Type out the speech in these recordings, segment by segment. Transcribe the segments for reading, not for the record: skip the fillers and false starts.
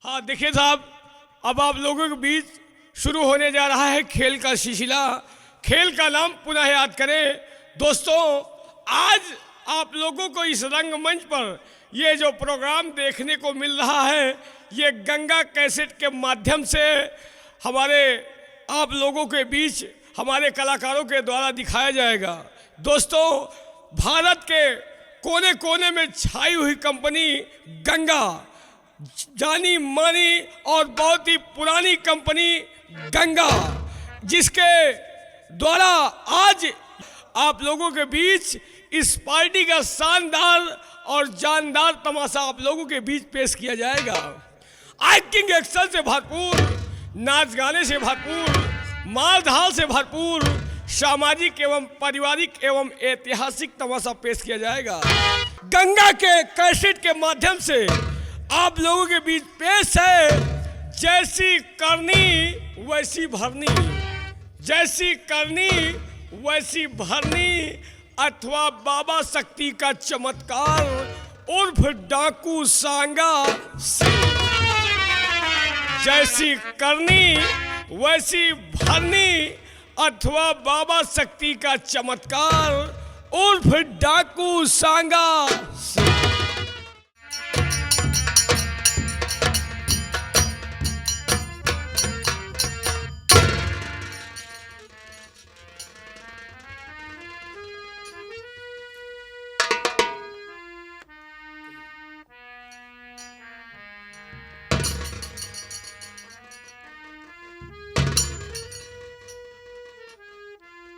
हाँ देखिए साहब, अब आप लोगों के बीच शुरू होने जा रहा है खेल का सिलसिला। खेल का नाम पुनः याद करें दोस्तों। आज आप लोगों को इस रंगमंच पर ये जो प्रोग्राम देखने को मिल रहा है, ये गंगा कैसेट के माध्यम से हमारे आप लोगों के बीच हमारे कलाकारों के द्वारा दिखाया जाएगा। दोस्तों, भारत के कोने कोने में छाई हुई कंपनी गंगा, जानी मानी और बहुत ही पुरानी कंपनी गंगा, जिसके द्वारा आज आप लोगों के बीच इस पार्टी का शानदार और जानदार तमाशा आप लोगों के बीच पेश किया जाएगा। एक्टिंग एक्शन से भरपूर, नाच गाने से भरपूर, मार धाल से भरपूर, सामाजिक एवं पारिवारिक एवं ऐतिहासिक तमाशा पेश किया जाएगा। गंगा के कैसेट के माध्यम से आप लोगों के बीच पेश है जैसी करनी वैसी भरनी, जैसी करनी वैसी भरनी, अथवा बाबा शक्ति का चमत्कार उर्फ डाकू सांगा सिंह। जैसी करनी वैसी भरनी, अथवा बाबा शक्ति का चमत्कार उर्फ डाकू सांगा सिंह।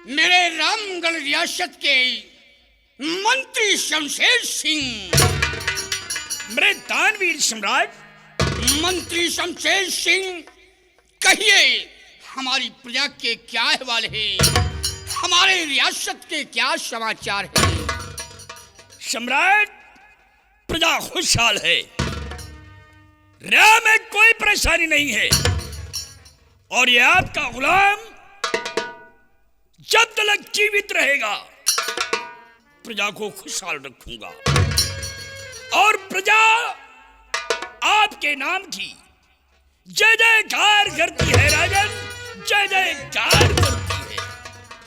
मेरे रामगढ़ रियासत के मंत्री शमशेर सिंह, मेरे दानवीर सम्राट मंत्री शमशेर सिंह, कहिए हमारी प्रजा के क्या अहवाल है, हमारे रियासत के क्या समाचार है। सम्राट, प्रजा खुशहाल है, राह में कोई परेशानी नहीं है, और ये आपका गुलाम जब तक जीवित रहेगा प्रजा को खुशहाल रखूंगा, और प्रजा आपके नाम की जय जयकार करती है राजन, जय जयकार करती है।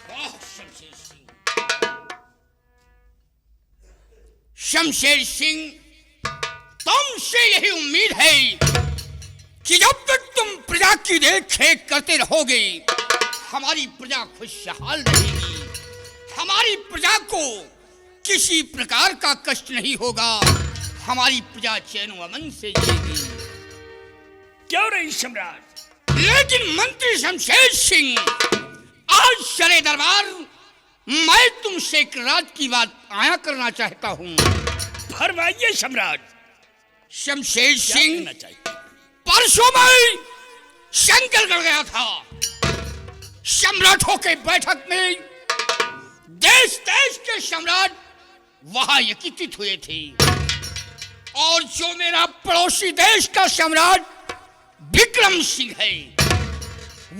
वाह शमशेर सिंह, शमशेर सिंह, तुमसे यही उम्मीद है कि जब तक तुम प्रजा की देखरेख करते रहोगे हमारी प्रजा खुशहाल रहेगी, हमारी प्रजा को किसी प्रकार का कष्ट नहीं होगा, हमारी प्रजा चैन व अमन से जिएगी। क्यों नहीं सम्राट? लेकिन मंत्री शमशेर सिंह, आज शरे दरबार मैं तुमसे एक रात की बात आया करना चाहता हूँ। फरमाइए सम्राट। शमशेर सिंह, चाहिए? परसों मैं शंकरगढ़ गया था, सम्राटों के बैठक में देश देश के सम्राट वहां एकत्रित हुए थे, और जो मेरा पड़ोसी देश का सम्राट विक्रम सिंह है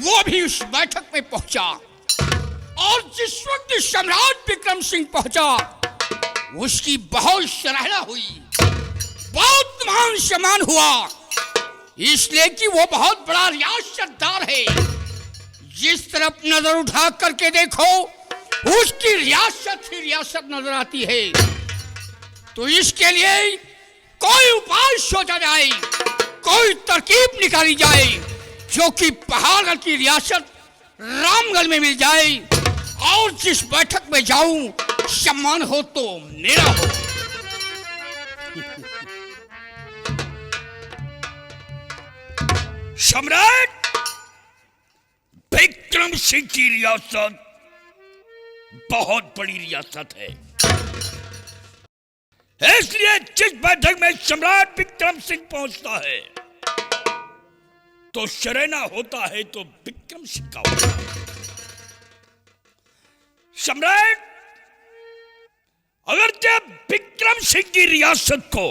वो भी उस बैठक में पहुंचा, और जिस वक्त सम्राट विक्रम सिंह पहुंचा उसकी बहुत सराहना हुई, बहुत मान सम्मान हुआ, इसलिए कि वो बहुत बड़ा रियासतदार है। जिस तरफ नजर उठा करके देखो उसकी रियासत ही रियासत नजर आती है। तो इसके लिए कोई उपाय सोचा जाए, कोई तरकीब निकाली जाए जो कि पहाड़गढ़ की रियासत रामगढ़ में मिल जाए, और जिस बैठक में जाऊं सम्मान हो तो मेरा हो। सम्राट, विक्रम सिंह की रियासत बहुत बड़ी रियासत है, इसलिए जिस बैठक में सम्राट विक्रम सिंह पहुंचता है तो शरेना होता है तो विक्रम सिंह का होता है। सम्राट, अगर जब विक्रम सिंह की रियासत को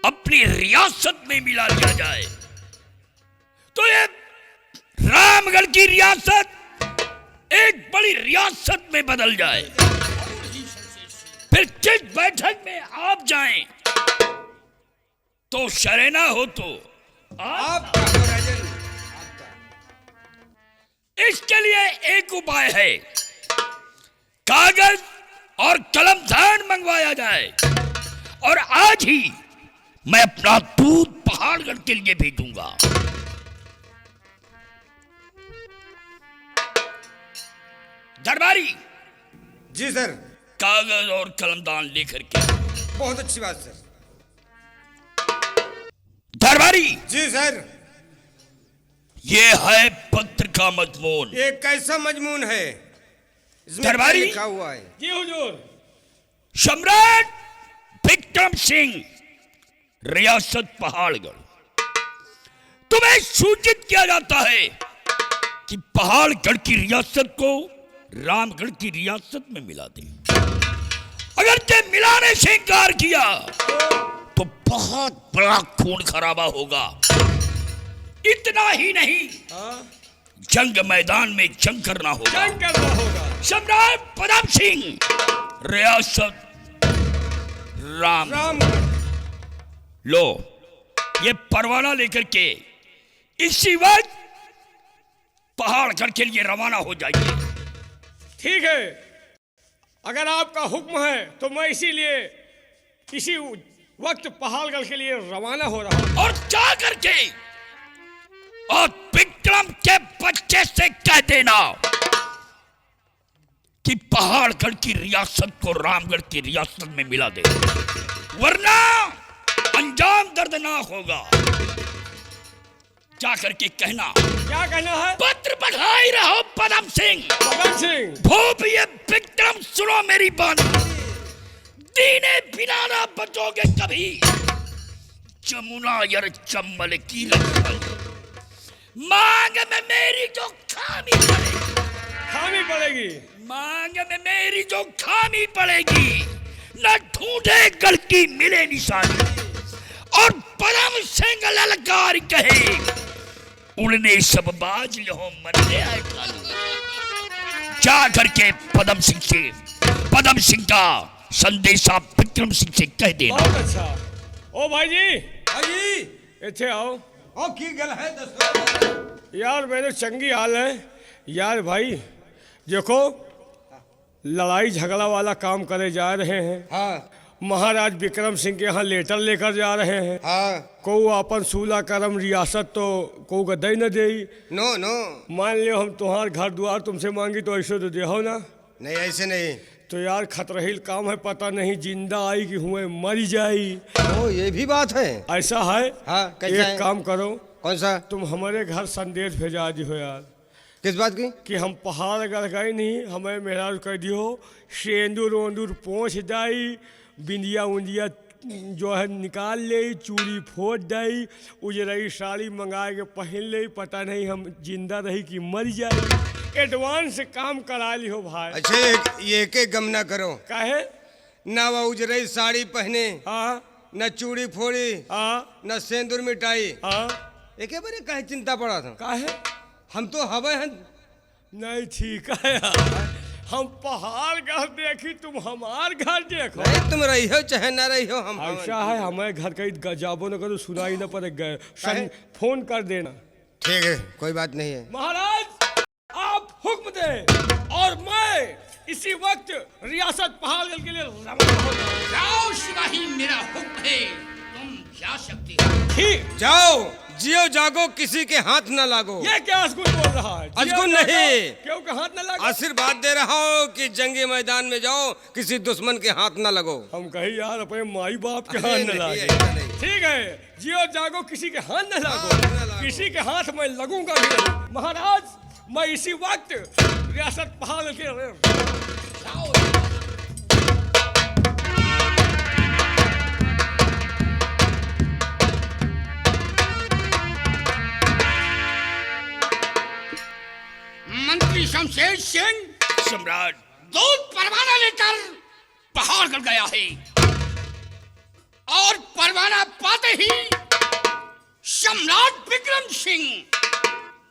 अपनी रियासत में मिला दिया जाए तो ये रामगढ़ की रियासत एक बड़ी रियासत में बदल जाए। फिर जिस बैठक में आप जाएं तो शरेना हो तो आपका हो राजन, आपका। इसके लिए एक उपाय है, कागज और कलम धान मंगवाया जाए और आज ही मैं अपना दूध पहाड़गढ़ के लिए भेजूंगा। दरबारी जी सर, कागज और कलमदान लेकर के। बहुत अच्छी बात सर। दरबारी जी सर, ये है पत्र का मजमून। ये कैसा मजमून है? इसमें दरबारी? क्या लिखा हुआ है? जी हुजूर। सम्राट विक्रम सिंह, रियासत पहाड़गढ़, तुम्हें सूचित किया जाता है कि पहाड़गढ़ की रियासत को रामगढ़ की रियासत में मिला दे। अगर ते मिलाने से इनकार किया तो बहुत बड़ा खून खराबा होगा। इतना ही नहीं, जंग मैदान में जंग करना होगा। जंग करना होगा। सम्राट पदम सिंह, रियासत राम। लो, ये परवाना लेकर के इसी वक्त पहाड़गढ़ के लिए रवाना हो जाइए। ठीक है, अगर आपका हुक्म है तो मैं इसीलिए इसी वक्त पहाड़गढ़ के लिए रवाना हो रहा हूं। और जा करके और विक्रम के बच्चे से कह देना कि पहाड़गढ़ की रियासत को रामगढ़ की रियासत में मिला दे, वरना अंजाम दर्दनाक होगा। जा करके कहना। क्या कहना है? पत्र बढ़ाई रहो पदम सिंह। पदम सिंह, भूप ये विक्रम, सुनो मेरी बात, दीने बिना ना बचोगे कभी। जमुना यर चम्बल की रखल, मांग में मेरी जो खामी पड़ेगी, खामी पड़ेगी। मांग में मेरी जो खामी पड़ेगी, न ढूंढे गल की मिले निशानी। और पदम सिंह ललकार कहे, उड़ने सब बाज लहो मरने आए खाली। जा करके पदम सिंह का संदेशा विक्रम सिंह से कह देना। बहुत अच्छा। ओ भाई जी, अजी, इथे आओ। ओ की गल है दसो। यार मेरे चंगी हाल है यार। भाई देखो, लड़ाई झगड़ा वाला काम करे जा रहे हैं। हाँ महाराज विक्रम सिंह के यहाँ लेटर लेकर जा रहे हैं। हाँ, को अपन सूला करम रियासत तो को गदई न दे। नो नो, मान लियो हम तुम्हार घर द्वार तुमसे मांगी तो ऐसे तो देहो ना। नहीं ऐसे नहीं। तो यार खतरहील काम है, पता नहीं जिंदा आई कि हुए मर जाई। ओ ये भी बात है। ऐसा है। हाँ, कैसा एक है? काम करो, कौन सा? तुम हमारे घर संदेश भेजा दियो यार किस बात की? कि हम पहाड़ अगर गए नहीं, हमें मेरा कह दियो सेंदूर वेंदूर पहुँच जाई, बिंदिया उंदिया जो है निकाल ले, चूड़ी फोड़ दई, उजरई साड़ी मंगा के पहन ले, पता नहीं हम जिंदा रही कि मर जाए। एडवांस काम करा ली हो भाई। अच्छा, ये के गम ना करो। काहे? ना वो उजरई साड़ी पहने, हाँ न चूड़ी फोड़ी, हाँ न सेंदूर मिटाई। हाँ। एके बारे कहे चिंता पड़ा था। काहे? हम तो हवे हैं। नहीं ठीक है यार, हम पहाड़ घर देखी, तुम हमार घर देखो। नहीं, तुम रही हो चाहे ना रही हो, हम हवन। ऐसा है, हमें घर कहीं गजाबो न करो, सुनाई न पड़े, गए काहे? फोन कर देना। ठीक है, कोई बात नहीं है। महाराज आप हुक्म दे और मैं इसी वक्त रियासत पहाड़गढ़ के लिए रवाना हो जाऊं। जाओ सिपाही, मेरा हुक्म है, तुम जा सकते हो। ठीक। जाओ, जियो जागो, किसी के हाथ न लागो। ये क्या अजगुन बोल रहा है? अजगुन नहीं। क्यों के हाथ न लगा? आशीर्वाद दे रहा हूँ कि जंगी मैदान में जाओ, किसी दुश्मन के हाथ न लगो। हम कही यार अपने माई बाप के अरे हाथ न नहीं, लागे। ऐसा नहीं। ठीक है, जियो जागो, किसी के हाथ न लागो। हाँ, न लागो। किसी के हाथ में लगूंगा भी नहीं। महाराज मैं इसी वक्त रियासत पहाड़ के जाओ। मंत्री शमशेर सिंह सम्राट दूध परवाना लेकर पहाड़गढ़ गया है और परवाना पाते ही सम्राट विक्रम सिंह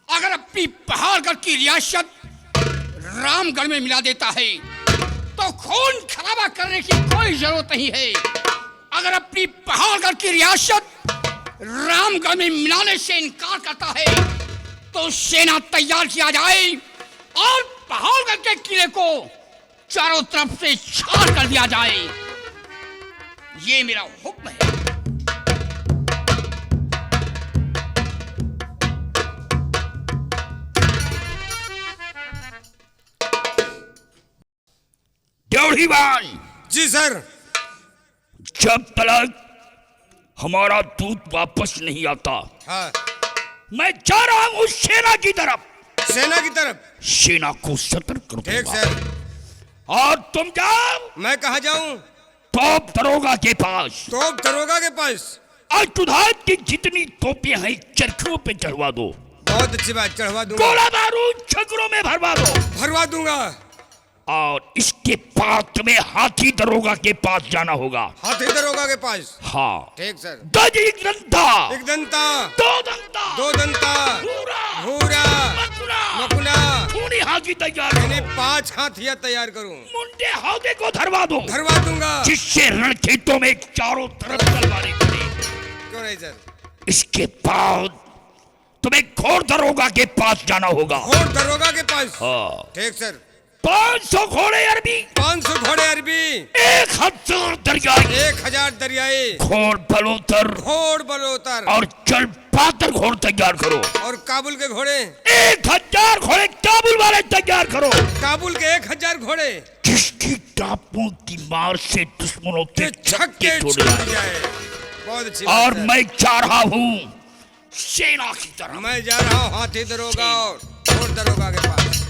अगर अपनी पहाड़गढ़ की रियासत रामगढ़ में मिला देता है तो खून खराबा करने की कोई जरूरत नहीं है। अगर अपनी पहाड़गढ़ की रियासत रामगढ़ में मिलाने से इनकार करता है तो सेना तैयार किया जाए और पहाड़गढ़ के किले को चारों तरफ से छाड़ कर दिया जाए। ये मेरा हुक्म है। ड्योढ़ी भाई, जी सर। जब तक हमारा दूत वापस नहीं आता, हाँ, मैं जा रहा हूं सेना की तरफ। सेना की तरफ? सेना को सतर्क कर ठीक दूंगा। सर। और तुम जाओ, मैं कहाँ जाऊं? तोप दरोगा के पास। तोप दरोगा के पास? आज तुधार की जितनी तोपें हैं चरखों पे चढ़वा दो। बहुत अच्छी बात, चढ़वा दूंगा। गोला बारूद छकरों में भरवा दो। भरवा दूंगा। और इसके बाद तुम्हें हाथी दरोगा के पास जाना होगा। हाथी दरोगा के पास? हाँ। ठीक सर। एक दंता, एक दंता, दो दंता, दो दंता, भूरा, भूरा, मकुना, मकुना, खूनी हाथी तैयार यानी करो। 5 हाथियां तैयार करूं। मुंडे हौदे को धरवा दो। धरवा दूंगा। जिससे रणखेतों में चारों तरफ तलवारें चले। क्यों नहीं सर? इसके बाद तुम्हें घोड़ दरोगा के पास जाना होगा। घोड़ दरोगा के पास? हाँ। ठीक सर। 500 घोड़े अरबी, 500 घोड़े अरबी, 1000 दरियाई, 1000 दरियाई, घोड़ बलोतर, घोड़ बलोतर और चल पातर घोड़ तैयार करो। और काबुल के घोड़े? 1000 घोड़े काबुल वाले तैयार करो। काबुल के 1000 घोड़े जिसकी टापों की मार से दुश्मनों के छक्के छोड़ छोड़ जाए। जाए। बहुत अच्छी बात और है। मैं जा रहा हूँ सेना की तरफ। मैं जा रहा हूँ हाथी दरोगा और घोड़ दरोगा के पास।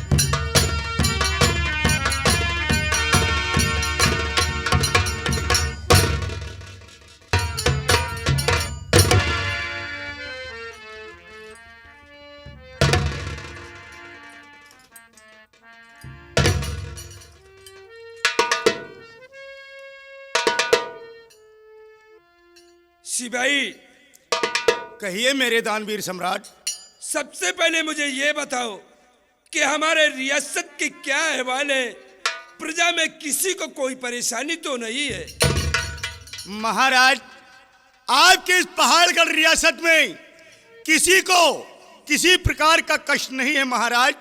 सिपाही, कहिए मेरे दानवीर सम्राट। सबसे पहले मुझे ये बताओ कि हमारे रियासत के क्या अहवाल है? प्रजा में किसी को कोई परेशानी तो नहीं है? महाराज, आपके इस पहाड़गढ़ रियासत में किसी को किसी प्रकार का कष्ट नहीं है महाराज।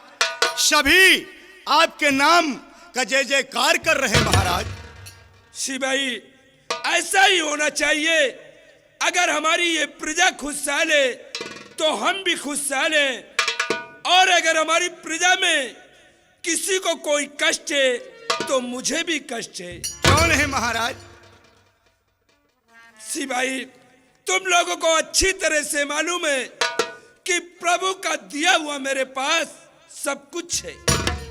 सभी आपके नाम का जय जयकार कर रहे हैं महाराज। सिपाही, ऐसा ही होना चाहिए। अगर हमारी ये प्रजा खुशहाल है तो हम भी खुशहाल हैं, और अगर हमारी प्रजा में किसी को कोई कष्ट है तो मुझे भी कष्ट है। क्यों नहीं महाराज? सिपाही, तुम लोगों को अच्छी तरह से मालूम है कि प्रभु का दिया हुआ मेरे पास सब कुछ है।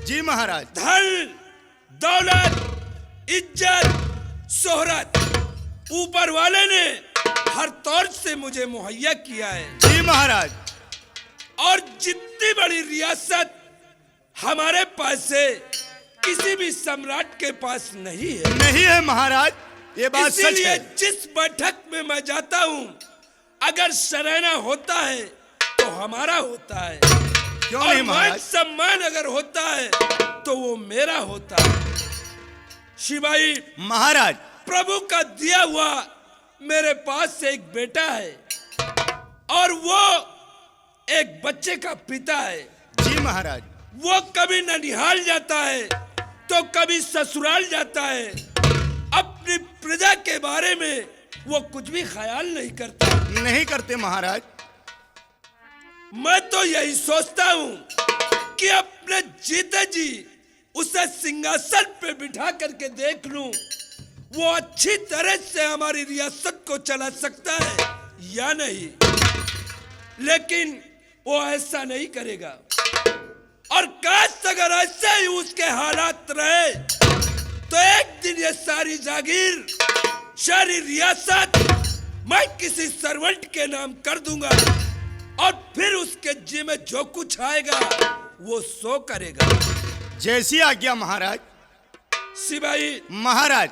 जी महाराज। धन, दौलत, इज्जत, शोहरत ऊपर वाले ने हर तौर से मुझे मुहैया किया है। जी महाराज। और जितनी बड़ी रियासत हमारे पास है किसी भी सम्राट के पास नहीं है। नहीं है महाराज, ये बात सच इसीलिए है। जिस बैठक में मैं जाता हूँ, अगर सराहना होता है तो हमारा होता है, क्यों और नहीं मान महाराज? सम्मान अगर होता है तो वो मेरा होता है। शिवाई, महाराज, प्रभु का दिया हुआ मेरे पास एक बेटा है और वो एक बच्चे का पिता है। जी महाराज। वो कभी ननिहाल जाता है तो कभी ससुराल जाता है। अपनी प्रजा के बारे में वो कुछ भी ख्याल नहीं करता। नहीं करते महाराज। मैं तो यही सोचता हूँ कि अपने जीते जी उसे सिंहासन पे बिठा करके देख लूं, वो अच्छी तरह से हमारी रियासत को चला सकता है या नहीं। लेकिन वो ऐसा नहीं करेगा, और काश अगर ऐसे ही उसके हालात रहे तो एक दिन ये सारी जागीर, सारी रियासत मैं किसी सर्वेंट के नाम कर दूंगा, और फिर उसके जी में जो कुछ आएगा वो सो करेगा। जैसी आज्ञा महाराज। सिपाही, महाराज,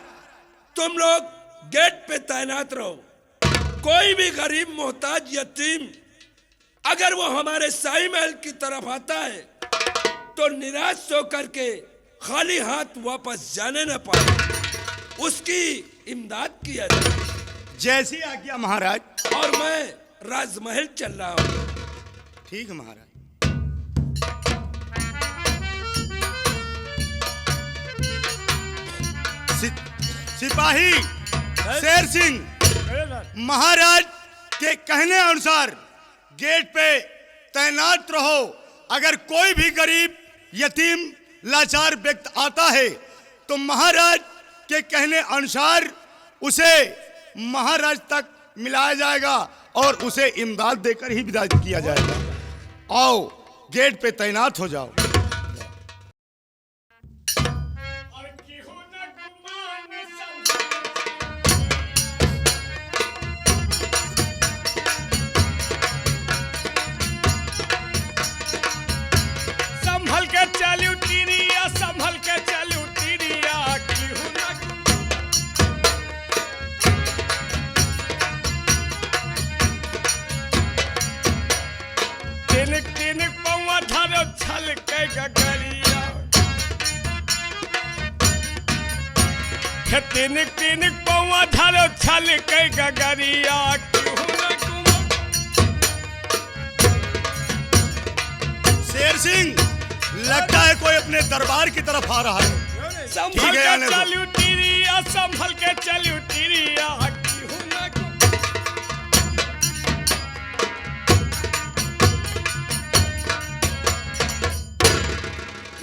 तुम लोग गेट पे तैनात रहो। कोई भी गरीब, मोहताज, यतीम अगर वो हमारे शाही महल की तरफ आता है तो निराश होकर के खाली हाथ वापस जाने न पाए, उसकी इमदाद किया जाए। जैसी आज्ञा महाराज। और मैं राजमहल चल रहा हूँ। ठीक है महाराज। सिपाही शेर सिंह महाराज के कहने अनुसार गेट पे तैनात रहो। अगर कोई भी गरीब यतीम लाचार व्यक्ति आता है तो महाराज के कहने अनुसार उसे महाराज तक मिलाया जाएगा और उसे इमदाद देकर ही विदा किया जाएगा। आओ गेट पे तैनात हो जाओ। संभल के चलू टीरिया, संभल के चलू टीरिया, केहू ना तिनक तिनक पौवा धरो छल के गगरिया, तिनक तिनक पौवा धरो छल के गगरिया, केहू ना शेर सिंह लगता है कोई अपने दरबार की तरफ आ रहा है। संभल ठीक है, के आने दो। चलू टीरिया, संभल के चलू टीरिया, केहू ना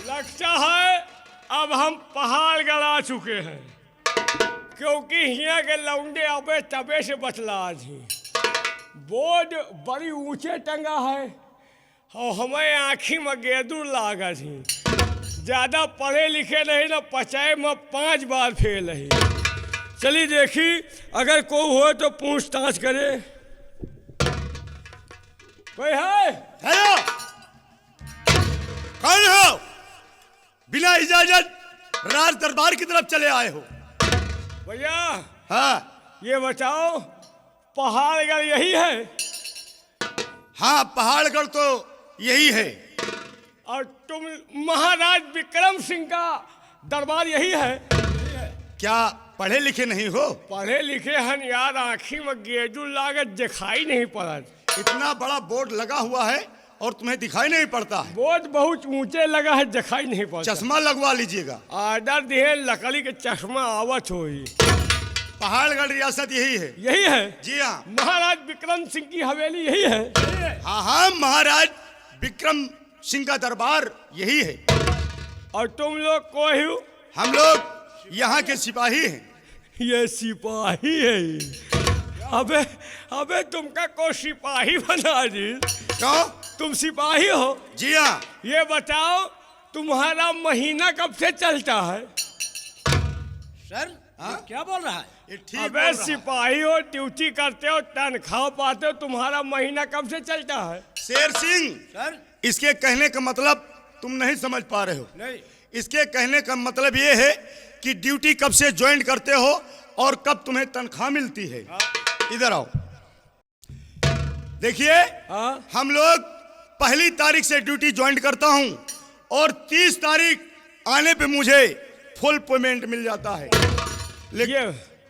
लगता है अब हम पहाड़गढ़ आ चुके हैं, क्योंकि यहाँ के लौंडे अबे तबे से बतला थी। बोर्ड बड़ी ऊंचे टंगा है और हमें आँखी में गेदुर लागा थी। ज़्यादा पढ़े लिखे नहीं ना, पचाए में 5 बार फेल है। चलिए देखी अगर कोई हो तो पूछताछ करे। कोई है? हेलो, कौन हो? बिना इजाजत राज दरबार की तरफ चले आए हो? भैया हाँ ये बताओ पहाड़गढ़ यही है? हाँ, पहाड़गढ़ तो यही है। और तुम महाराज विक्रम सिंह का दरबार यही है? क्या पढ़े लिखे नहीं हो? पढ़े लिखे हन यार, आँखी में गेदुर लागत दिखाई नहीं पड़त। इतना बड़ा बोर्ड लगा हुआ है और तुम्हें दिखाई नहीं पड़ता है? बोर्ड बहुत ऊंचे लगा है, दिखाई नहीं पड़ता। चश्मा लगवा लीजिएगा। आर्डर दिए लकड़ी के चश्मा आवत होई। पहाड़गढ़ रियासत यही है। यही है? जी हाँ। महाराज विक्रम सिंह की हवेली यही है? हाँ हाँ, महाराज विक्रम सिंह का दरबार यही है। और तुम लोग कोई हो? हम लोग यहाँ के सिपाही हैं। ये सिपाही है? अबे अबे तुमका को सिपाही बना दी? क्यों? तुम सिपाही हो? जी हाँ। ये बताओ तुम्हारा महीना कब से चलता है? सर क्या बोल रहा है? ये ठीक अबे बोल रहा है। सिपाही हो, ड्यूटी करते हो, तनख्वाह पाते हो, तुम्हारा महीना कब से चलता है? शेर सिंह, सर इसके कहने का मतलब तुम नहीं समझ पा रहे हो। नहीं। इसके कहने का मतलब ये है कि ड्यूटी कब से ज्वाइन करते हो और कब तुम्हें तनख्वाह मिलती है। इधर आओ, देखिए हाँ? हम लोग 1 तारीख से ड्यूटी ज्वाइन करता हूँ और 30 तारीख आने पे मुझे फुल पेमेंट मिल जाता है।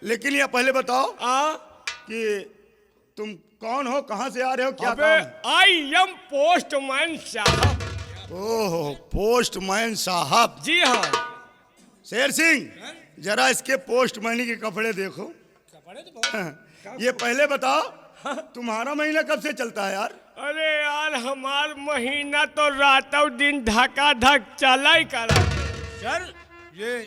लेकिन ये पहले बताओ कि तुम कौन हो, कहाँ से आ रहे हो, क्या अबे काम है? आई एम पोस्टमैन साहब। ओह, पोस्टमैन साहब। जी हाँ। शेर सिंह, जरा इसके पोस्टमैन के कपड़े देखो। कपड़े तो बहुत। ये पहले बताओ तुम्हारा महीना कब से चलता है यार? अरे यार हमार महीना तो रातों दिन धका धक चला ही करा। सर ये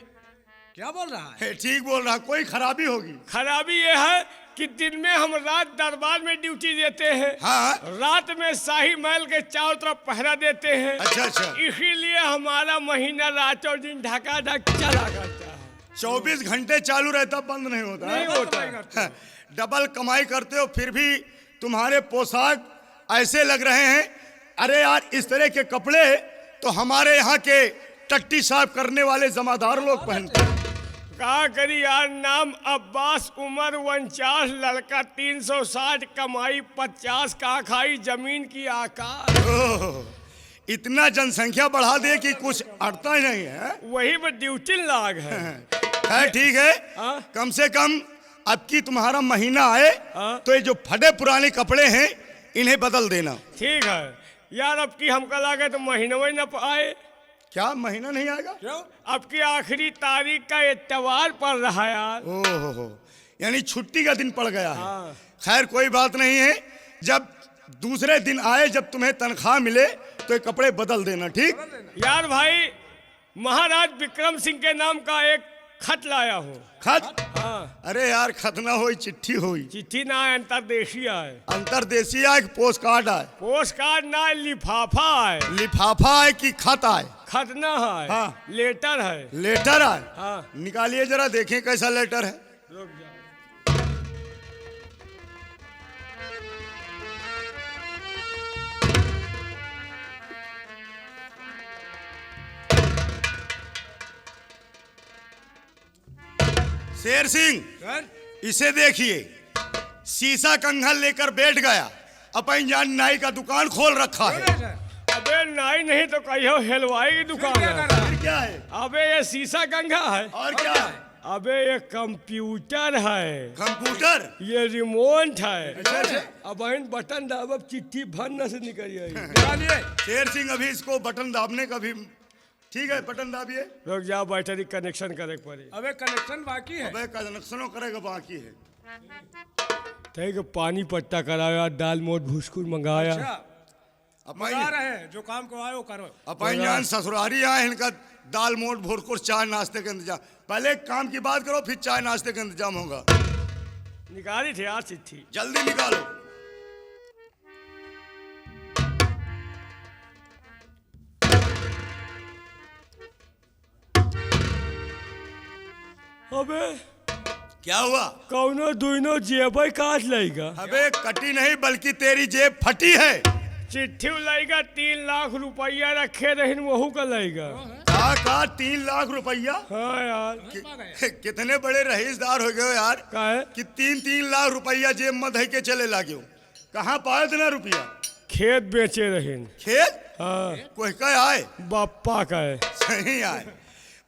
क्या बोल रहा है? ठीक बोल रहा, कोई खराबी होगी। खराबी ये है कि दिन में हम रात दरबार में ड्यूटी देते हैं, हाँ। रात में शाही महल के चारों तरफ पहरा देते हैं। अच्छा अच्छा। इसीलिए हमारा महीना रातों दिन ढका ढक चला करता है। 24 घंटे चालू रहता, बंद नहीं होता। नहीं होता। डबल कमाई करते हो फिर भी तुम्हारे पोशाक ऐसे लग रहे हैं। अरे यार, इस तरह के कपड़े तो हमारे यहाँ के टट्टी साफ करने वाले जमादार लोग पहनते हैं। कहा करी यार, नाम अब्बास, उम्र 49, लड़का 360, कमाई 50, का खाई जमीन की आकार। ओह, इतना जनसंख्या बढ़ा दे कि कुछ अड़ता ही नहीं है। वही में ड्यूटी लाग है। ठीक है, हाँ? कम से कम अब की तुम्हारा महीना आए हाँ। तो ये जो फटे पुराने कपड़े हैं इन्हें बदल देना। ठीक है यार, अब की हमका लगे तो महीना ही न आए। क्या महीना नहीं आएगा? अब की आखिरी तारीख का एतवार पड़ रहा है यार। हो, यानी छुट्टी का दिन पड़ गया है। हाँ। खैर कोई बात नहीं है, जब दूसरे दिन आए, जब तुम्हें तनख्वाह मिले तो ये कपड़े बदल देना, ठीक? यार भाई, महाराज विक्रम सिंह के नाम का एक खत लाया हूँ। खत? हाँ। अरे यार, खत ना होई, चिट्ठी होई। चिट्ठी ना है, अंतरदेशीय है। अंतरदेशीय है कि पोस्ट कार्ड आए? पोस्ट कार्ड ना है, लिफाफा है। लिफाफा है कि खत आए? खत ना है। हाँ। लेटर है। लेटर आए? हाँ। निकालिए जरा, देखें कैसा लेटर है। रुक जाओ। शेर सिंह, इसे देखिए, शीशा कंघल लेकर बैठ गया, अपन जान नाई का दुकान खोल रखा है। अबे नाई नहीं तो कहियो हलवाई की दुकान है। फिर क्या है? अबे ये शीशा गंगा है। और क्या है? अबे ये कंप्यूटर है। कंप्यूटर? ये रिमोट है। अच्छा। अब इन बटन दाबब चिट्ठी भरने से निकल जाएगी। शेर सिंह, अभी इसको बटन दाबने का भी ठीक है, बटन दाबिए। रुक जाओ, बैटरी कनेक्शन करे पड़े। अबे कनेक्शन बाकी है। अबे कनेक्शनों करेगा बाकी है। ठीक है, पानी पट्टा कराया, दाल मोट भूसकुर मंगाया। अच्छा, मंगा रहे हैं, जो काम को आए वो करो। अपन जान ससुरारी आए, इनका दाल मोट भोरकुर चाय नाश्ते का इंतजाम। पहले काम की बात करो, फिर चाय नाश्ते का इंतजाम होगा। निकाली थे यार चिट्ठी। जल्दी निकालो। अबे क्या हुआ? कौनो दुनो जेब काट लेगा। अबे कटी नहीं, बल्कि तेरी जेब फटी है। चिट्ठी लाएगा, 3 लाख रुपया रखे रहे वहू का लाएगा। का 3 लाख रुपया? हाँ यार। कितने बड़े रईसदार हो गए हो यार, का है? कि 3-3 लाख रुपया जेब में धई के चले लागे हो। कहाँ पाए इतना रुपया? खेत बेचे रहे। खेत? हाँ। कोई का आए? बापा का है। सही आए,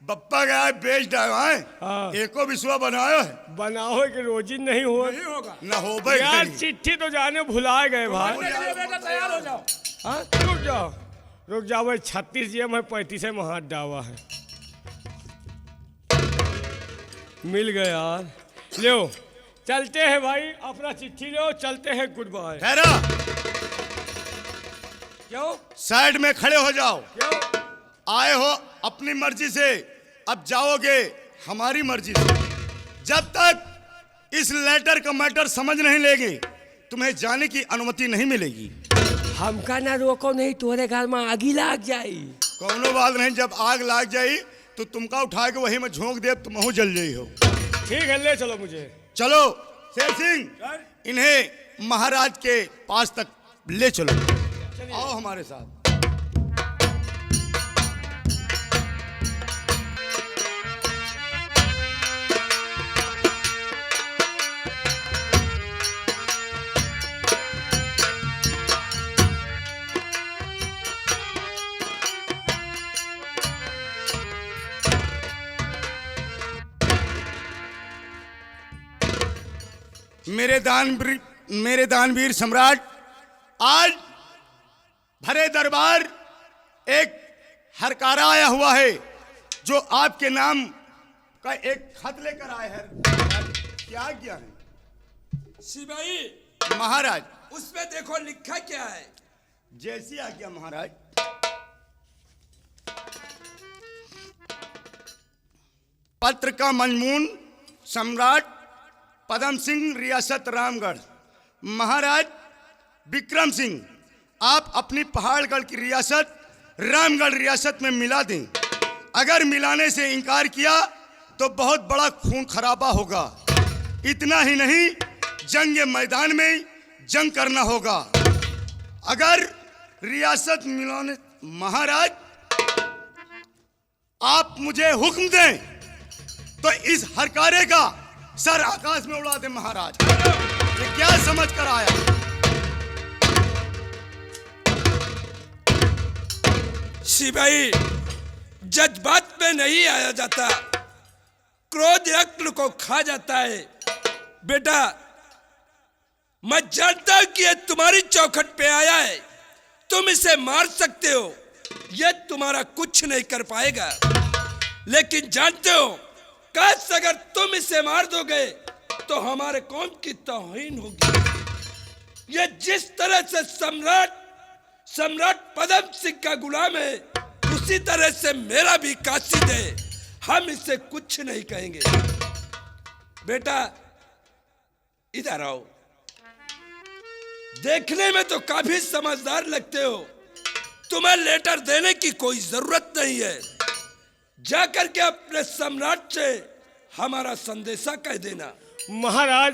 बप्पा का आए, बेच डायो आए। हाँ। एको विश्वा बनायो है? बनाओ कि रोजी नहीं हुआ। नहीं होगा। न हो भाई। यार चिट्ठी तो जाने भुला गए भाई। बेटा तैयार हो जाओ। हाँ, रुक जाओ रुक जाओ भाई, 36 जेब है, 35 में हाथ डावा है। मिल गया यार। लो चलते हैं भाई, अपना चिट्ठी लो, चलते हैं। Goodbye. ठहरा, क्यों? साइड में खड़े हो जाओ। क्यों? आए हो अपनी मर्जी से, अब जाओगे हमारी मर्जी से। जब तक इस लेटर का मैटर समझ नहीं लेंगे, तुम्हें जाने की अनुमति नहीं मिलेगी। हमका ना रोको, नहीं तुम्हारे घर में आगी लाग जाई। कोनो बात नहीं, जब आग लाग जाई तो तुमका उठा के वही में झोंक दे, तुम जल जाई हो। ठीक है, ले चलो मुझे। चलो शेर सिंह, इन्हें महाराज के पास तक ले चलो। आओ हमारे साथ। मेरे दानवीर सम्राट, आज भरे दरबार एक हरकारा आया हुआ है, जो आपके नाम का एक खत लेकर आया है। क्या किया है सिपाही? महाराज? उसमें देखो लिखा क्या है। जैसी आज्ञा महाराज। पत्र का मजमून, सम्राट पदम सिंह, रियासत रामगढ़। महाराज विक्रम सिंह, आप अपनी पहाड़गढ़ की रियासत रामगढ़ रियासत में मिला दें। अगर मिलाने से इनकार किया तो बहुत बड़ा खून खराबा होगा। इतना ही नहीं, जंग मैदान में जंग करना होगा। अगर रियासत मिलाने, महाराज आप मुझे हुक्म दें तो इस हरकारे का सर आकाश में उड़ा दे। महाराज ये क्या समझ कर आया? सिपाही, जज्बात में नहीं आया जाता, क्रोध अक्ल को खा जाता है। बेटा, मैं जानता हूं कि ये तुम्हारी चौखट पे आया है, तुम इसे मार सकते हो, ये तुम्हारा कुछ नहीं कर पाएगा। लेकिन जानते हो, काश अगर तुम इसे मार दोगे तो हमारे कौम की तौहीन होगी। ये जिस तरह से सम्राट पदम सिंह का गुलाम है, उसी तरह से मेरा भी कासिद है। हम इसे कुछ नहीं कहेंगे। बेटा, इधर आओ। देखने में तो काफी समझदार लगते हो, तुम्हें लेटर देने की कोई जरूरत नहीं है। जाकर के अपने सम्राट से हमारा संदेशा कह देना। महाराज,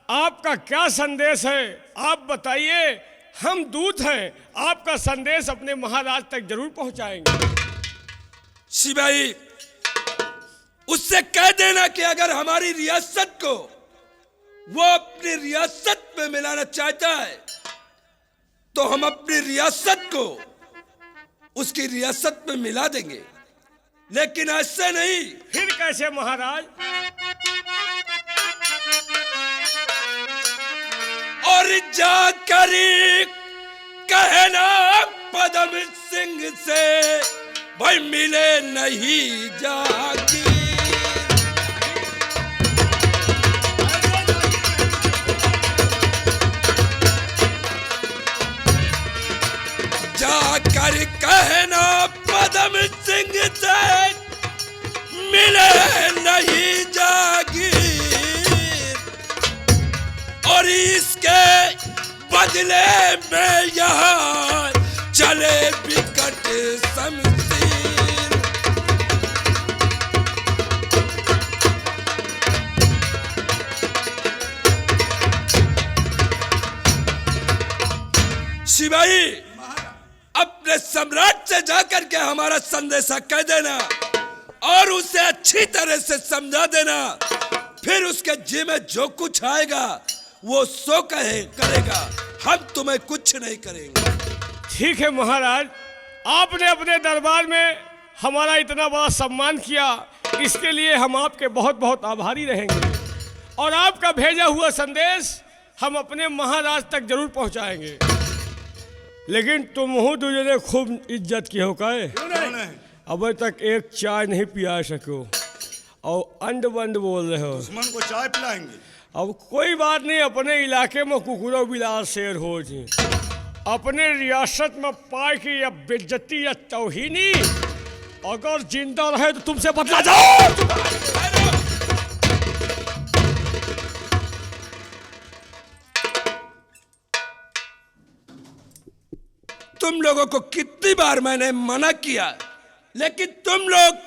आपका क्या संदेश है, आप बताइए। हम दूत हैं, आपका संदेश अपने महाराज तक जरूर पहुंचाएंगे। सिपाही, उससे कह देना कि अगर हमारी रियासत को वो अपनी रियासत में मिलाना चाहता है तो हम अपनी रियासत को उसकी रियासत में मिला देंगे, लेकिन ऐसे नहीं। फिर कैसे महाराज? और जाकर कहना पदम सिंह से, भाई मिले नहीं जागी। जाकर कहना पदम सिंह से, मिले नहीं जागी। और इसके बदले में यहाँ चले विकट शमशीर। सिपाही, अपने सम्राट से जाकर के हमारा संदेशा कह देना और उसे अच्छी तरह से समझा देना। फिर उसके जी में जो कुछ आएगा वो सो करेगा। हम तुम्हें कुछ नहीं करेंगे। ठीक है महाराज, आपने अपने दरबार में हमारा इतना बड़ा सम्मान किया, इसके लिए हम आपके बहुत बहुत आभारी रहेंगे। और आपका भेजा हुआ संदेश हम अपने महाराज तक जरूर पहुंचाएंगे। लेकिन तुम हो दूसरे ने खूब इज्जत की हो काहे? अभी तक एक चाय नहीं पिया सको और अंड बंद बोल रहे हो। दुश्मन को चाय पिलाएंगे। अब कोई बात नहीं, अपने इलाके में कुकुरो बिलास शेर हो जी, अपने रियासत में पाए की या बेइज्जती या तौहीनी अगर जिंदा रहे तो तुमसे बदला जाओ। तुम लोगों को कितनी बार मैंने मना किया, लेकिन तुम लोग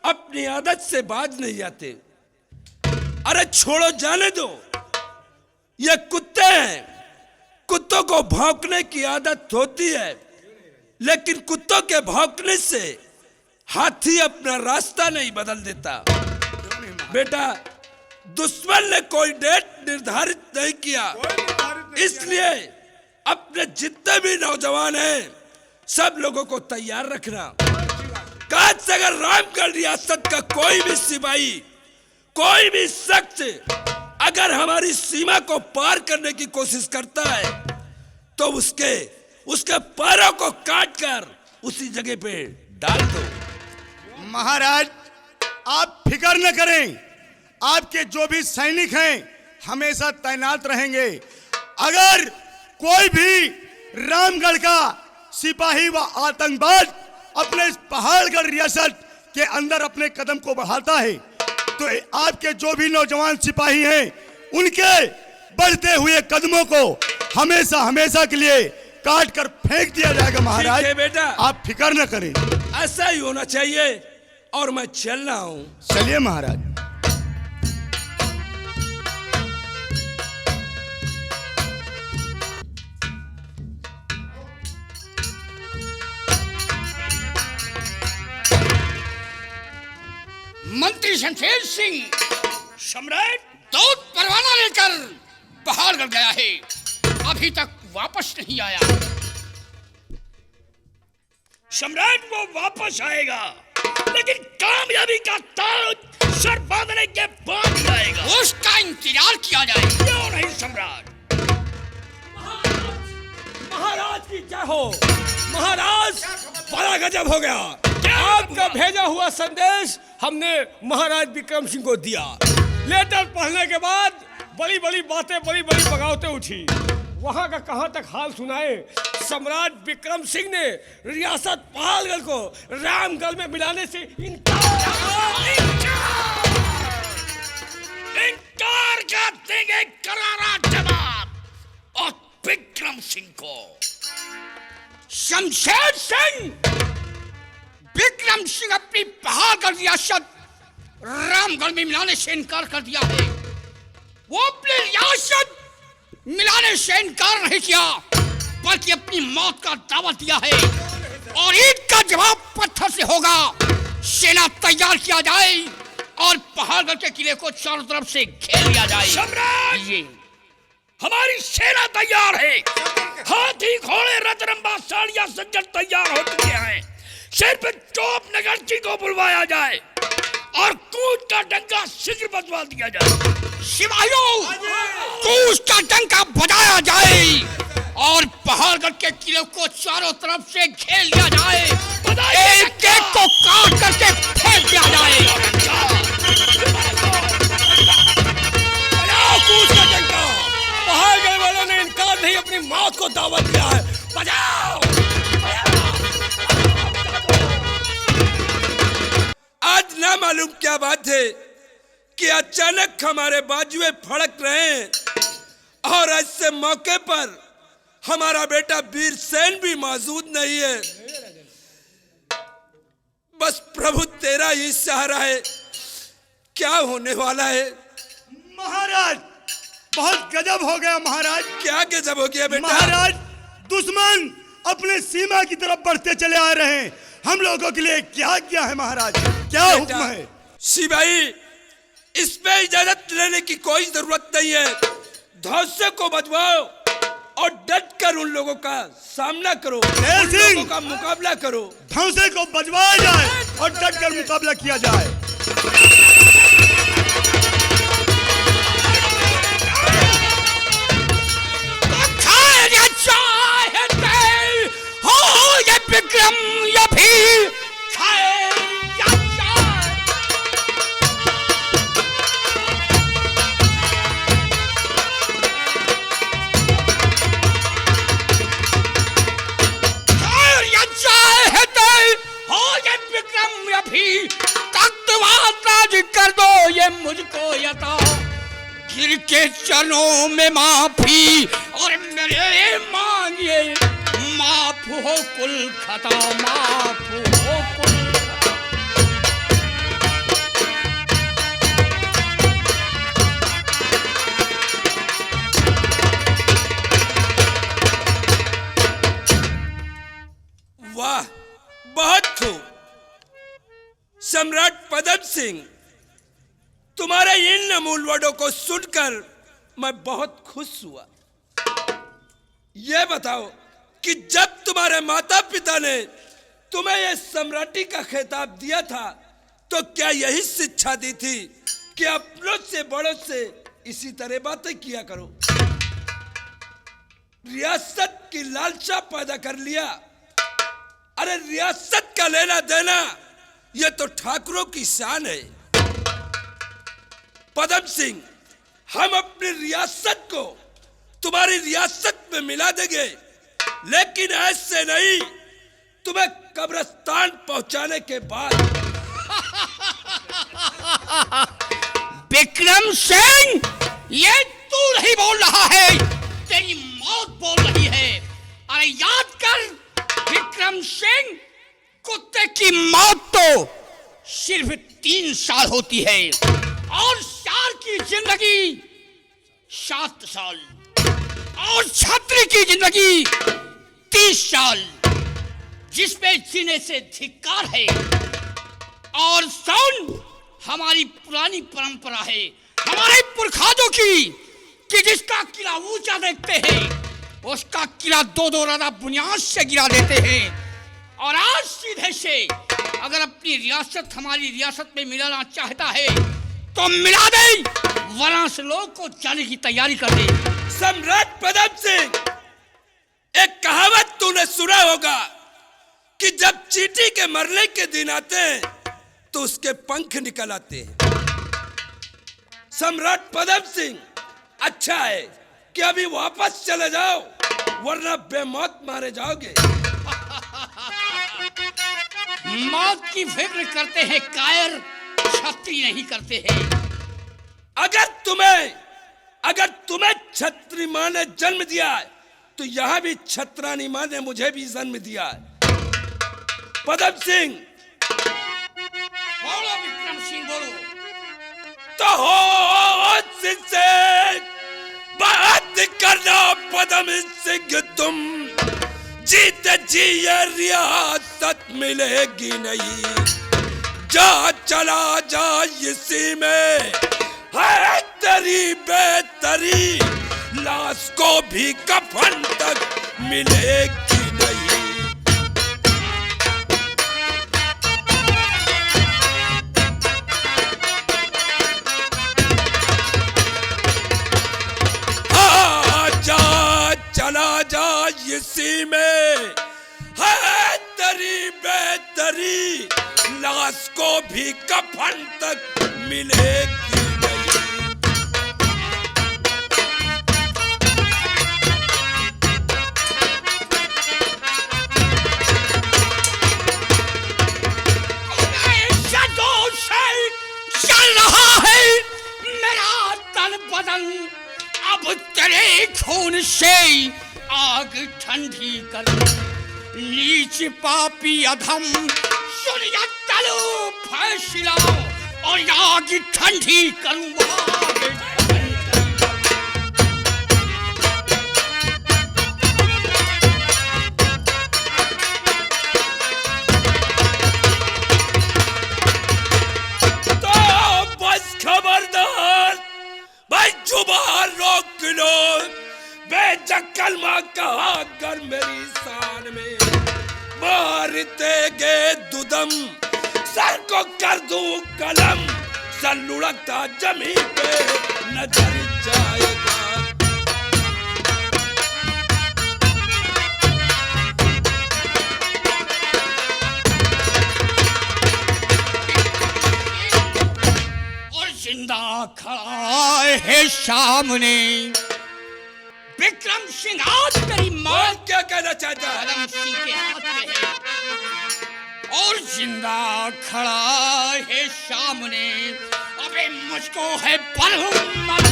अपनी आदत से बाज नहीं जाते। अरे छोड़ो, जाने दो, ये कुत्ते हैं। कुत्तों को भौंकने की आदत होती है, लेकिन कुत्तों के भौंकने से हाथी अपना रास्ता नहीं बदल देता। बेटा, दुश्मन ने कोई डेट निर्धारित नहीं किया, इसलिए अपने जितने भी नौजवान हैं सब लोगों को तैयार रखना। काश अगर रामगढ़ रियासत का कोई भी सिपाही, कोई भी शख्स अगर हमारी सीमा को पार करने की कोशिश करता है तो उसके पैरों को काट कर उसी जगह पे डाल दो। महाराज, आप फिक्र न करें, आपके जो भी सैनिक हैं हमेशा तैनात रहेंगे। अगर कोई भी रामगढ़ का सिपाही व आतंकवाद अपने इस पहाड़गढ़ रियासत के अंदर अपने कदम को बढ़ाता है तो आपके जो भी नौजवान सिपाही हैं उनके बढ़ते हुए कदमों को हमेशा हमेशा के लिए काट कर फेंक दिया जाएगा। महाराज, ठीक है बेटा, आप फिक्र न करें। ऐसा ही होना चाहिए और मैं चल रहा हूं। चलिए महाराज। मंत्री शमशेर सिंह सम्राट दूत परवाना लेकर पहाड़गढ़ गया है, अभी तक वापस नहीं आया। सम्राट वो वापस आएगा लेकिन कामयाबी का ताज सर बांधने के बाद आएगा। उसका इंतजार किया जाए। क्यों नहीं सम्राट? महाराज की जय हो। महाराज बड़ा गजब हो गया। आपका भेजा हुआ संदेश हमने महाराज विक्रम सिंह को दिया। लेटर पढ़ने के बाद बड़ी बड़ी बातें, बड़ी बड़ी बगावतें उठी। वहां का कहां तक हाल सुनाए। सम्राट विक्रम सिंह ने रियासत पहाड़गढ़ को रामगढ़ में मिलाने से इनकार का देंगे करारा जवाब। और विक्रम सिंह को शमशेर सिंह, विक्रम सिंह अपनी पहाड़गढ़ रियासत रामगढ़ में मिलाने से इनकार कर दिया है। वो अपनी रियासत मिलाने से इनकार नहीं किया, बल्कि अपनी मौत का दावा दिया है। और ईद का जवाब पत्थर से होगा। सेना तैयार किया जाए और पहाड़गढ़ के किले को चारों तरफ से घेर लिया जाए। सम्राट, ये हमारी सेना तैयार है। हाथी, घोड़े, रथरंबा, साड़ियां, सज्जन तैयार हो चुके हैं। सिर्फ टॉप नगरची को बुलवाया जाए और कूद का डंका शीघ्र बजवा दिया जाए। सिपाहियों, कूच का डंका बजाया जाए और पहाड़गढ़ के किले को चारों तरफ से घेर लिया जाए। एक एक को काट करके फेंक दिया जाए। कूच का डंका। पहाड़गढ़ वालों ने इनकार नहीं, अपनी मौत को दावत दिया है। बजाओ। आज ना मालूम क्या बात है कि अचानक हमारे बाजुए फड़क रहे हैं और ऐसे मौके पर हमारा बेटा वीरसेन भी मौजूद नहीं है। बस प्रभु तेरा ही सहारा है। क्या होने वाला है? महाराज बहुत गजब हो गया। महाराज क्या गजब हो गया बेटा? महाराज, दुश्मन अपने सीमा की तरफ बढ़ते चले आ रहे हैं। हम लोगों के लिए क्या किया है महाराज? क्या हुक्म है? सिपाही, इसमें इजाजत लेने की कोई जरूरत नहीं है। धौसे को बजवाओ और डट कर उन लोगों का सामना करो, उन लोगों का मुकाबला करो। धौसे को बजवाया जाए और डट कर मुकाबला किया जाए। हो ये विक्रम, ये भी खाए या जाए। हो ये विक्रम, ये भी तख्तवाद राज कर दो ये मुझको यता। गिर के चरणों में माफी और मेरे मांगिए माफ हो कुल खता, माफ हो कुल खता। वाह, बहुत खूब। सम्राट पदम सिंह, तुम्हारे इन अमूल वर्डों को सुनकर मैं बहुत खुश हुआ। यह बताओ कि जब तुम्हारे माता पिता ने तुम्हें यह सम्राटी का खिताब दिया था तो क्या यही शिक्षा दी थी कि अपनों से बड़ों से इसी तरह बातें किया करो? रियासत की लालसा पैदा कर लिया। अरे रियासत का लेना देना यह तो ठाकुरों की शान है। पदम सिंह, हम अपनी रियासत को तुम्हारी रियासत में मिला देंगे, लेकिन ऐसे नहीं, तुम्हें कब्रिस्तान पहुंचाने के बाद। विक्रम सिंह, ये तू नहीं बोल रहा है, तेरी मौत बोल रही है। अरे याद कर विक्रम सिंह, कुत्ते की मौत तो सिर्फ 3 साल होती है और शार की जिंदगी 7 साल और छात्री की जिंदगी 30 साल, जिसमें जीने से धिक्कार है। और सुन, हमारी पुरानी परंपरा है हमारे पुरखादों की कि जिसका किला ऊंचा देखते हैं उसका किला 2-2 राजा बुनियाद से गिरा देते हैं। और आज सीधे से अगर अपनी रियासत हमारी रियासत में मिलाना चाहता है तो मिला दे, वरना से लोग को जाने की तैयारी कर दे। सम्राट पदम सिंह, एक कहावत तूने सुना होगा कि जब चींटी के मरने के दिन आते हैं तो उसके पंख निकल आते हैं। सम्राट पदम सिंह, अच्छा है कि अभी वापस चले जाओ, वरना बेमौत मारे जाओगे। मौत की फिक्र करते हैं कायर, छत्री नहीं करते हैं। अगर तुम्हें छत्री माँ ने जन्म दिया है तो यहां भी छत्रानी माँ ने मुझे भी जन्म दिया है। पदम सिंह, बोलो विक्रम सिंह, बोलो। तो होश से बात करना पदम सिंह, तुम जीते जी ये रियासत मिलेगी नहीं। जा चला जा इसी में है तेरी बेतरी, लाश को भी कफन तक मिलेगी नहीं। चला जा इसी में है तेरी बेतरी, लाश को भी कफन तक मिलेगी नहीं। चल रहा है मेरा तन बदन, अब तेरे खून से आग ठंडी कर। नीच पापी अधम सुन या चलो फैसला, और आग ठंडी करूंगा। खबरदार भाई, जुबान रोक लो। बेजक्कल माँ कहा कर मेरी शान में मारते गे दुदम, सर को कर दूं कलम, सर लुढ़कता जमीन पे नजर जाएगा। जिंदा खड़ा है सामने विक्रम सिंह, आज तेरी मौत क्या कहना चाहता है? पदम सिंह के हाथ में है, और जिंदा खड़ा है सामने, अबे मुझको है बरहुमदार।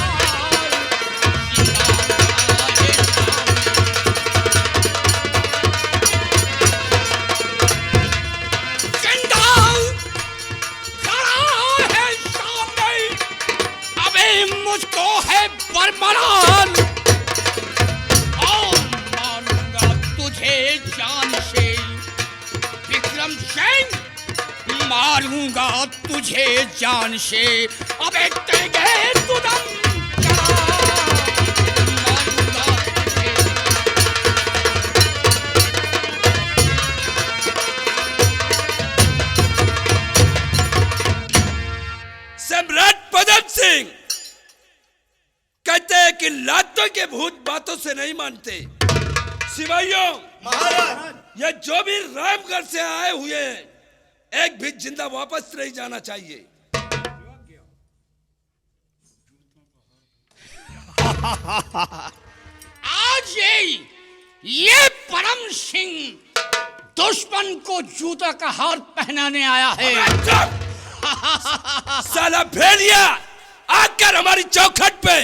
मुझको है बरमरान, और मारूंगा तुझे जान से विक्रम सिंह, मारूंगा तुझे जान से। अबे तेरे तुदम मारूंगा तुझे। सम्राट पदम सिंह कहते हैं कि लातों के भूत बातों से नहीं मानते। सिपाहियों, महाराज, ये जो भी रामगढ़ से आए हुए हैं, एक भी जिंदा वापस नहीं जाना चाहिए। आज ये परम सिंह दुश्मन को जूता का हार पहनाने आया है। साला भेड़िया आकर हमारी चौखट पे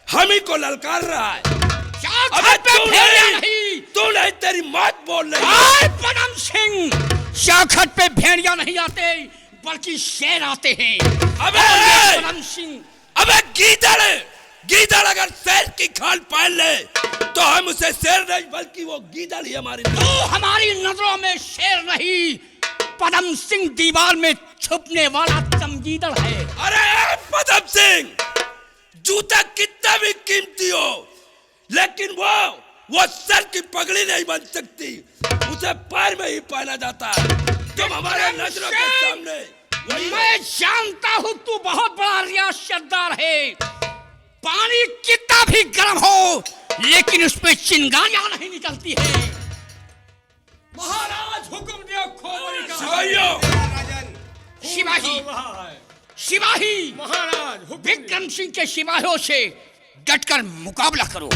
हम ही को ललकार रहा है। चौखट पे भेड़िया नहीं, तू नहीं, तेरी मौत बोल रही है। परम सिंह, चौखट पे भेड़िया नहीं आते बल्कि शेर आते हैं। अबे परम सिंह, अबे गीदड़ अगर शेर की खाल पहन ले तो हम उसे शेर नहीं बल्कि वो गीदड़ ही हमारी। तू हमारी नजरों में शेर नहीं, पदम सिंह दीवार में छुपने वाला चमगीदड़ है। अरे पदम सिंह, जूता कितना भी कीमती हो, लेकिन वो सर की पगड़ी नहीं बन सकती, उसे पैर में ही पहना जाता है। तुम हमारे नजरों के सामने वही हो। मैं जानता हूं तू बहुत बड़ा रियासतदार है। पानी कितना भी गर्म हो लेकिन उसमें चिंगारियां नहीं निकलती है। महाराज हुक्म दिया खोबरी का। सिपाहियों, सिपाही वहाँ है। सिपाही महाराज हुक्म दिया। विक्रम सिंह के सिपाहियों से डटकर मुकाबला करो।